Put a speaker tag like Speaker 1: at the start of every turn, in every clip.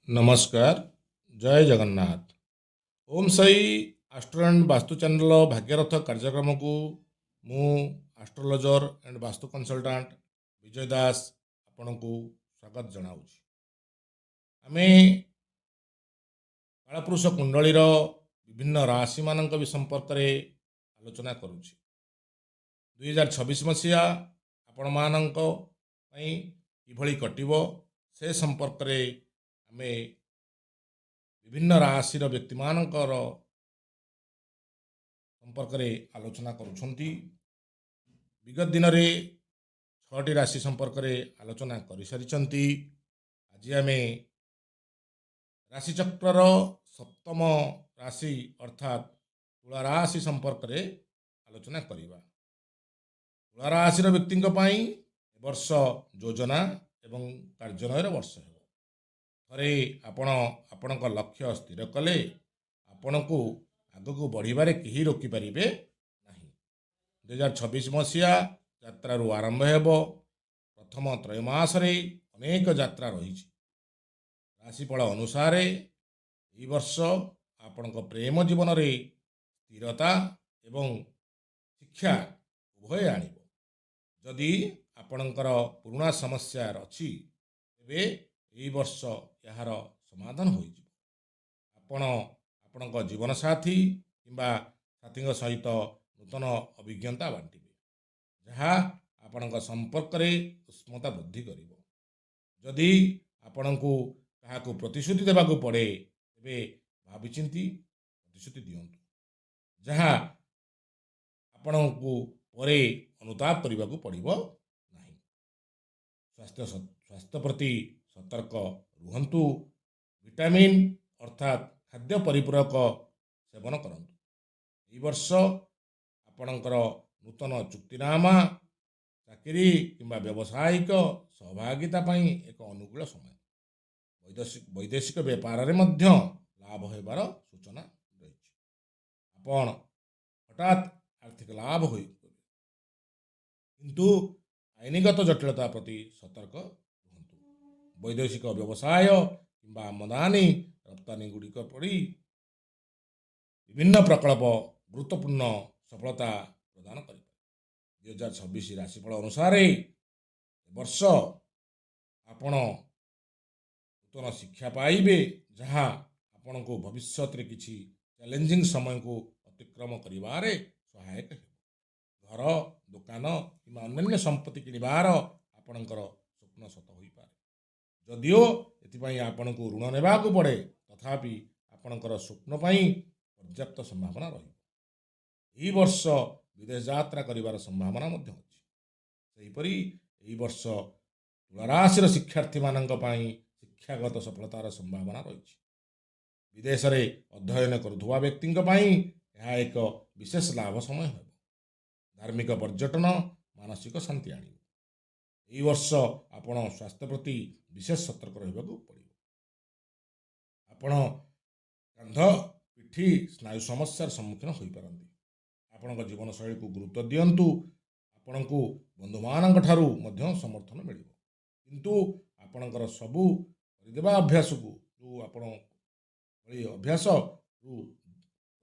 Speaker 1: नमस्कार। जय Jagannath. Om Sai astro and Vastu channel Bhagyarath कार्यक्रम को मु आस्ट्रोलोजर एंड वास्तु कंसल्टांट विजय दास आपण को स्वागत जनाऊँ। आमे कालपुरुष कुंडलीर विभिन्न राशि मान संपर्क में आलोचना करुचे। 2026 मसीहा आपण मानक किभली कटिबो से संपर्क में आमे विभिन्न राशि व्यक्ति मानकर संपर्क में आलोचना करुछंती। विगत दिन में 6टी राशि संपर्क में आलोचना कर सारी। आज आम राशिचक्र सप्तम राशि अर्थात तुला राशि संपर्क में आलोचना करवा। तुला राशि व्यक्ति वर्ष योजना एवं कार्यान्वयर वर्ष है। थरे आपण लक्ष्य स्थिर कले आपण को आग को बढ़िबारे केही रोकी पारिबे नहीं। 2026 मसीहा यात्रारू आरंभ हेबो। प्रथम त्रयमास रे अनेक यात्रा रही। राशिफल अनुसार यह वर्ष आपण प्रेम जीवन रे स्थिरता एवं शिक्षा उभय आनिबो। जदि आपणकर पुराना समस्या अछि तेबे यही वर्ष यार समाधान हो। आपण जीवन साथी किंबा साथी सहित नूतन अभिज्ञता बांटिबे जहाँ आपण संपर्क में उष्मता वृद्धि करिवो। जदि आपण को क्या प्रतिश्रुति देवाक पड़े तेबे भाविचिंती प्रतिश्रुति दियंतु जहाँ आपण को परे अनुताप करने को पड़िबो नहीं। स्वास्थ्य प्रति सतर्क रुहंतु। विटामिन अर्थात खाद्य परिपूरक सेवन करंतु। यह वर्ष आपणकर नूतन चुक्तिनामा चाकरी किंबा व्यावसायिक सहभागिता एक अनुकूल समय। वैदेशिक व्यापार रे मध्य लाभ होबार सूचना रही। आपण हठात आर्थिक लाभ हो किंतु आईनगत जटिलता प्रति सतर्क रुहंतु। वैदेशिक व्यवसाय किंबा आमदानी रप्तानी गुड़िक पड़ी विभिन्न प्रकल्प गुरुत्वपूर्ण सफलता प्रदान कर। 2026 राशिफल अनुसार वर्ष आपण नूतन शिक्षा पाइबे जहाँ आपण को भविष्य रे किछि चैलेंजिंग समय को अतिक्रम करिवारे सहायक है। घर दुकान कि अन्य संपत्ति किणवार आपणकर स्वप्न सत हो पारे। जदिओ एथिपाई आपण को ऋण नेबा को पड़े तथापि आपणकर स्वप्न पर्याप्त संभावना रही। यही वर्ष विदेश यात्रा करिवार संभावना मध्य अछि। सेहीपरि यही वर्ष तुला राशि शिक्षार्थी मानक शिक्षागत सफलतार संभावना रही। विदेश रे अध्ययन करुवा व्यक्ति यह एक विशेष लाभ समय है। धार्मिक पर्यटन मानसिक शांति आनी। यही वर्ष आपण स्वास्थ्य प्रति विशेष सतर्क रहा पड़ो। आपण कांध पिठी स्नायु समस्यार सम्मुखीन हो पारती। आपण जीवन शैली को गुरुत्व दिंतु। आपण को बंधु मान समर्थन मिल किंतु आपणकर सबू करदेवा अभ्यास को जो आपण अभ्यास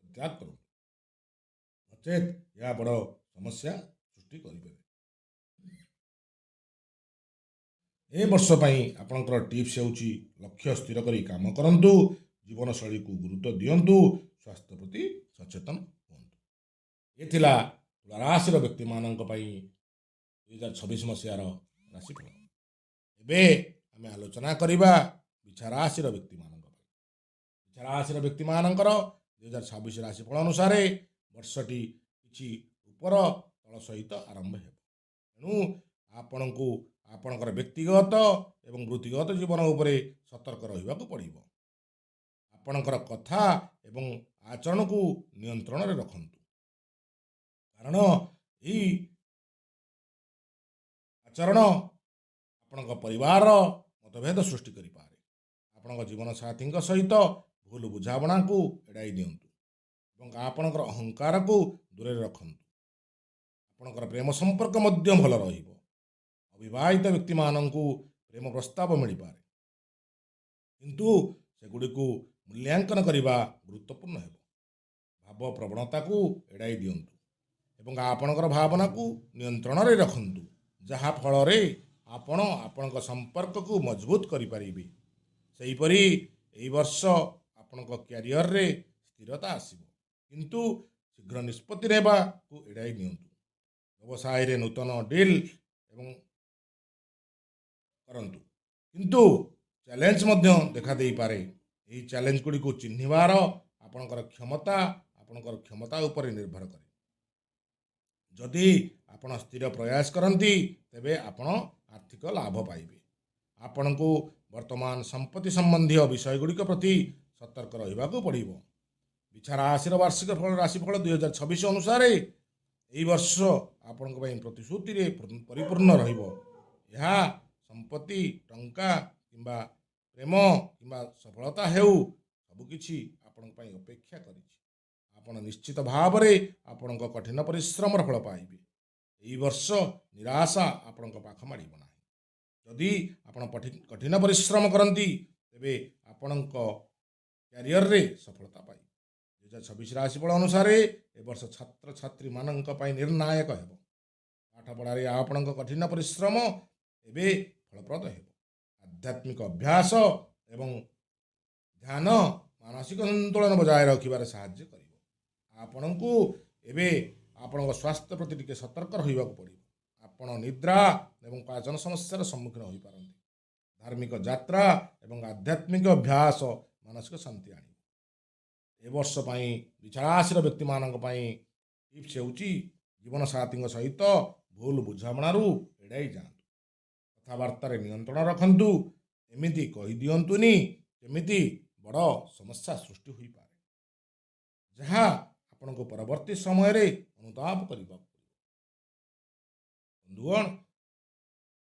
Speaker 1: त्याग करूँ नचेत यह बड़ समस्या सृष्टि करें। ए वर्ष आपणकर टिप्स होउची लक्ष्य स्थिर करी काम करंतु। जीवन शैली को गुरुत्व दियंतु। स्वास्थ्य प्रति सचेतन होंतु। ये थिला तुला राशि व्यक्ति मानक 2026 मसीहार राशिफल। एबे आमे आलोचना करिबा बिछा राशि व्यक्ति मानक। बिछा राशि व्यक्ति मानकर 2026 राशिफल अनुसार वर्षटी किछि उपर तल सहित आरंभ हेबो। तेणु आपण को आपणकर व्यक्तिगत एवं वृत्तिगत जीवन उपरे सतर्क रहिबा को पड़िबो। आपणकर कथा एवं आचरण को नियंत्रण रे रखंतु कारण यही आचरण आपणक परिवार मतभेद सृष्टि करि पारे। आपणक जीवन साथी सहित भूल बुझावना को एड़ाई दियंतु एवं आपणकर अहंकार को दूरे रखंतु। आपणकर प्रेम संपर्क मध्य भल रहिबो। अविवाहित व्यक्ति माननकु प्रेम प्रस्ताव मिल पारे କିନ୍ତୁ ସେଗୁଡ଼ିକୁ ମୂଲ୍ୟାଙ୍କନ କରିବା ଗୁରୁତ୍ୱପୂର୍ଣ୍ଣ ହେବ। ଭାବ ପ୍ରବଣତାକୁ ଏଡ଼ାଇ ଦିଅନ୍ତୁ ଏବଂ ଆପଣଙ୍କର ଭାବନାକୁ ନିୟନ୍ତ୍ରଣରେ ରଖନ୍ତୁ, ଯାହା ଫଳରେ ଆପଣ ଆପଣଙ୍କ ସମ୍ପର୍କକୁ ମଜବୁତ କରିପାରିବେ। ସେହିପରି ଏହି ବର୍ଷ ଆପଣଙ୍କ କ୍ୟାରିୟରରେ ସ୍ଥିରତା ଆସିବ, କିନ୍ତୁ ଶୀଘ୍ର ନିଷ୍ପତ୍ତି ନେବାକୁ ଏଡ଼ାଇ ନିଅନ୍ତୁ। ବ୍ୟବସାୟରେ ନୂତନ ଡିଲ୍ ଏବଂ କରନ୍ତୁ, କିନ୍ତୁ ଚ୍ୟାଲେଞ୍ଜ ମଧ୍ୟ ଦେଖାଦେଇପାରେ। ଏହି ଚ୍ୟାଲେଞ୍ଜ ଗୁଡ଼ିକୁ ଚିହ୍ନିବାର ଆପଣଙ୍କର କ୍ଷମତା ଉପରେ ନିର୍ଭର କରେ। ଯଦି ଆପଣ ସ୍ଥିର ପ୍ରୟାସ କରନ୍ତି, ତେବେ ଆପଣ ଆର୍ଥିକ ଲାଭ ପାଇବେ। ଆପଣଙ୍କୁ ବର୍ତ୍ତମାନ ସମ୍ପତ୍ତି ସମ୍ବନ୍ଧୀୟ ବିଷୟଗୁଡ଼ିକ ପ୍ରତି ସତର୍କ ରହିବାକୁ ପଡ଼ିବ। ବିଛା ରାଶିର ବାର୍ଷିକ ରାଶିଫଳ 2026 ଅନୁସାରେ ଏହି ବର୍ଷ ଆପଣଙ୍କ ପାଇଁ ପ୍ରତିଶ୍ରୁତିରେ ପରିପୂର୍ଣ୍ଣ ରହିବ। ଏହା ସମ୍ପତ୍ତି, ଟଙ୍କା କିମ୍ବା ପ୍ରେମ କିମ୍ବା ସଫଳତା ହେଉ, ସବୁକିଛି ଆପଣଙ୍କ ପାଇଁ ଅପେକ୍ଷା କରିଛି। ଆପଣ ନିଶ୍ଚିତ ଭାବରେ ଆପଣଙ୍କ କଠିନ ପରିଶ୍ରମର ଫଳ ପାଇବେ। ଏହି ବର୍ଷ ନିରାଶା ଆପଣଙ୍କ ପାଖ ମାଡ଼ିବ ନାହିଁ। ଯଦି ଆପଣ କଠିନ ପରିଶ୍ରମ କରନ୍ତି, ତେବେ ଆପଣଙ୍କ କ୍ୟାରିୟରରେ ସଫଳତା ପାଇବେ। 2026 ରାଶିଫଳ ଅନୁସାରେ ଏ ବର୍ଷ ଛାତ୍ରଛାତ୍ରୀମାନଙ୍କ ପାଇଁ ନିର୍ଣ୍ଣାୟକ ହେବ। ପାଠପଢ଼ାରେ ଆପଣଙ୍କ କଠିନ ପରିଶ୍ରମ ଏବେ ଫଳପ୍ରଦ ହେବ। ଆଧ୍ୟାତ୍ମିକ ଅଭ୍ୟାସ ଏବଂ ଧ୍ୟାନ ମାନସିକ ସନ୍ତୁଳନ ବଜାୟ ରଖିବାରେ ସାହାଯ୍ୟ କରିବ। ଆପଣଙ୍କୁ ଏବେ ଆପଣଙ୍କ ସ୍ୱାସ୍ଥ୍ୟ ପ୍ରତି ଟିକେ ସତର୍କ ରହିବାକୁ ପଡ଼ିବ। ଆପଣ ନିଦ୍ରା ଏବଂ ପାଚନ ସମସ୍ୟାର ସମ୍ମୁଖୀନ ହୋଇପାରନ୍ତି। ଧାର୍ମିକ ଯାତ୍ରା ଏବଂ ଆଧ୍ୟାତ୍ମିକ ଅଭ୍ୟାସ ମାନସିକ ଶାନ୍ତି ଆଣିବ। ଏ ବର୍ଷ ପାଇଁ ବିଛା ରାଶିର ବ୍ୟକ୍ତିମାନଙ୍କ ପାଇଁ ଟିପ୍ସ ହେଉଛି, ଜୀବନସାଥୀଙ୍କ ସହିତ ଭୁଲ ବୁଝାମଣାରୁ ଏଡ଼ାଇ ଯାଆନ୍ତୁ। କଥାବାର୍ତ୍ତାରେ ନିୟନ୍ତ୍ରଣ ରଖନ୍ତୁ। ଏମିତି କହିଦିଅନ୍ତୁନି ଯେମିତି ବଡ଼ ସମସ୍ୟା ସୃଷ୍ଟି ହୋଇପାରେ, ଯାହା ଆପଣଙ୍କୁ ପରବର୍ତ୍ତୀ ସମୟରେ ଅନୁତାପ କରିବାକୁ ପଡ଼ିବ। ବନ୍ଧୁଗଣ,